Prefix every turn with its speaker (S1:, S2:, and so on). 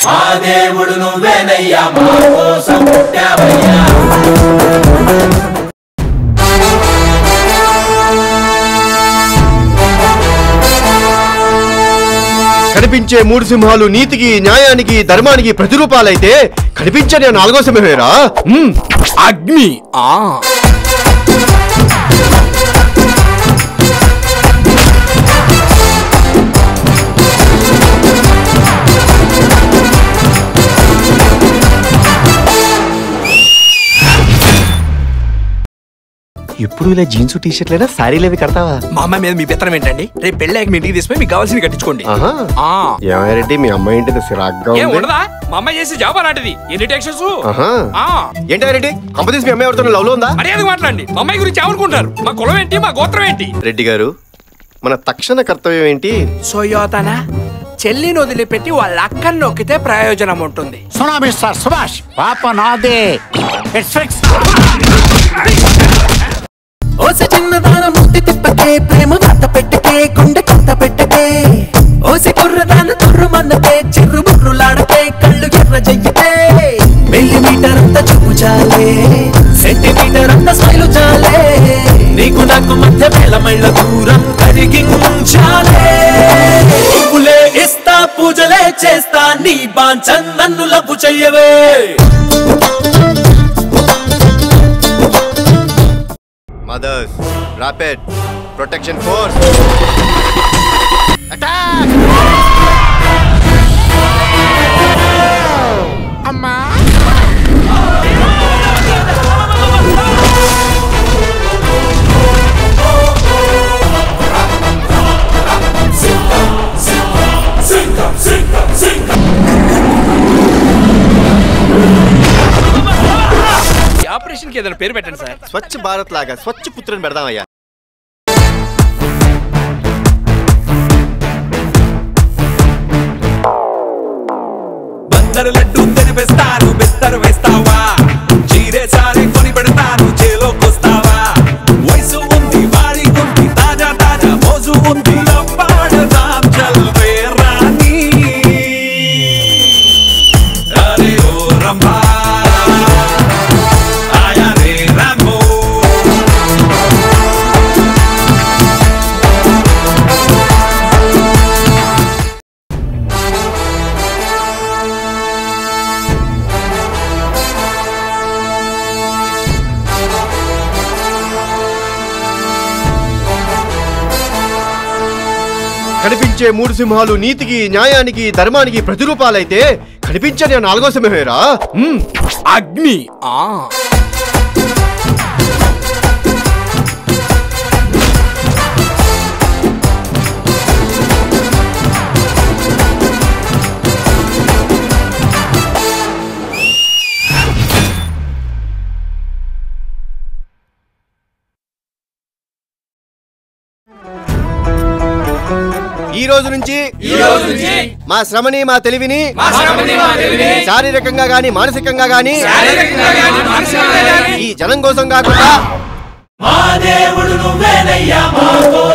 S1: మా దేవుడు నువ్వేనయ్యా మా కోసం పుట్టావయ్యా
S2: కనిపించే మూడు సింహాలు నీతికి న్యాయానికి ధర్మానికి ప్రతిరూపాలైతే కనిపించని నాలుగో సింహమేరా
S3: అగ్ని.
S2: ఎప్పుడు ఇలా జీన్స్ టీ షర్ట్లైనా సారీలు అవి కడతావా?
S3: మా అమ్మాయి మీద మీ పెత్తనం ఏంటండి? రేపు పెళ్ళాక మీ ఇంటికి తీసుకుని మీకు కావాల్సింది కట్టించుకోండి.
S2: ఏమారెడ్డి మీ అమ్మాయి ఏంటి సిరాగ్గా
S3: ఉండదా? మా అమ్మాయి చేసి జాబ్ అలాంటిది. ఎన్ని టెక్షన్స్
S2: ఏంటి కంపెనీస్ మీ అమ్మాయి ఎవరితో లవ్ లో ఉందా?
S3: మర్యాద మాట్లాడండి. మా అమ్మాయి గురించి ఏమనుకుంటారు? మా కులం ఏంటి, మా గోత్రం ఏంటి?
S2: రెడ్డి గారు మన తక్షణ కర్తవ్యం ఏంటి?
S3: సోయోతన చెల్లిని వదిలిపెట్టి వాళ్ళ అక్కని నొక్కితే ప్రయోజనం ఉంటుంది.
S4: సునా మిస్టర్ సుభాష్ పాప నాదే. It's fix.
S5: ఓసే చిన్నదాన ముట్టి తిప్పకే ప్రేమ వాత పెట్టకే గుండె కొత్త పెట్టకే ఓసే కుర్రదాన తుర్రుమన్నకే చిర్రు బుర్రులాడకే కళ్ళు ఎర్ర చెయ్యకే మిల్లీమీటర్ అంత చూపు చాలే సెంటీమీటర్ అంత స్మైలు చాలే నీకు నాకు మధ్య వేల మైళ్ళ దూరం కరిగించాలే పువ్వులే ఇస్తా పూజలే చేస్తా నీ బాంచన్ నన్ను లవ్వు చెయ్యవే.
S2: Mothers rapid protection force attack.
S4: అమ్మా
S3: ఆపరేషన్ కి ఏదైనా పేరు పెట్టండి సార్.
S2: స్వచ్ఛ భారత్ లాగా స్వచ్ఛ పుత్రని పెడదామయ్యా.
S1: బందరు లడ్డు తినిపిస్తాను బిస్తరు వేస్తావా చీరే సారే కొని పెడతాను చేలోకొస్తావా వయసు ఉంది వాడి ఉంది తాజా తాజా మోజు ఉంది లవ్వాడదాం చల్వే రాణి అరే ఓ రంభా ఆయా రే రామో.
S2: కనిపించే మూడు సింహాలు నీతికి న్యాయానికి ధర్మానికి ప్రతిరూపాలైతే కనిపించని నాలుగో సింహమేరా
S3: అగ్ని.
S2: ఈ రోజు నుంచి మా శ్రమని మా తెలివిని శారీరకంగా గాని మానసికంగా గాని ఈ జనం కోసం కాకుండా
S1: మా దేవుడు నువ్వేనయ్యా మా కోసం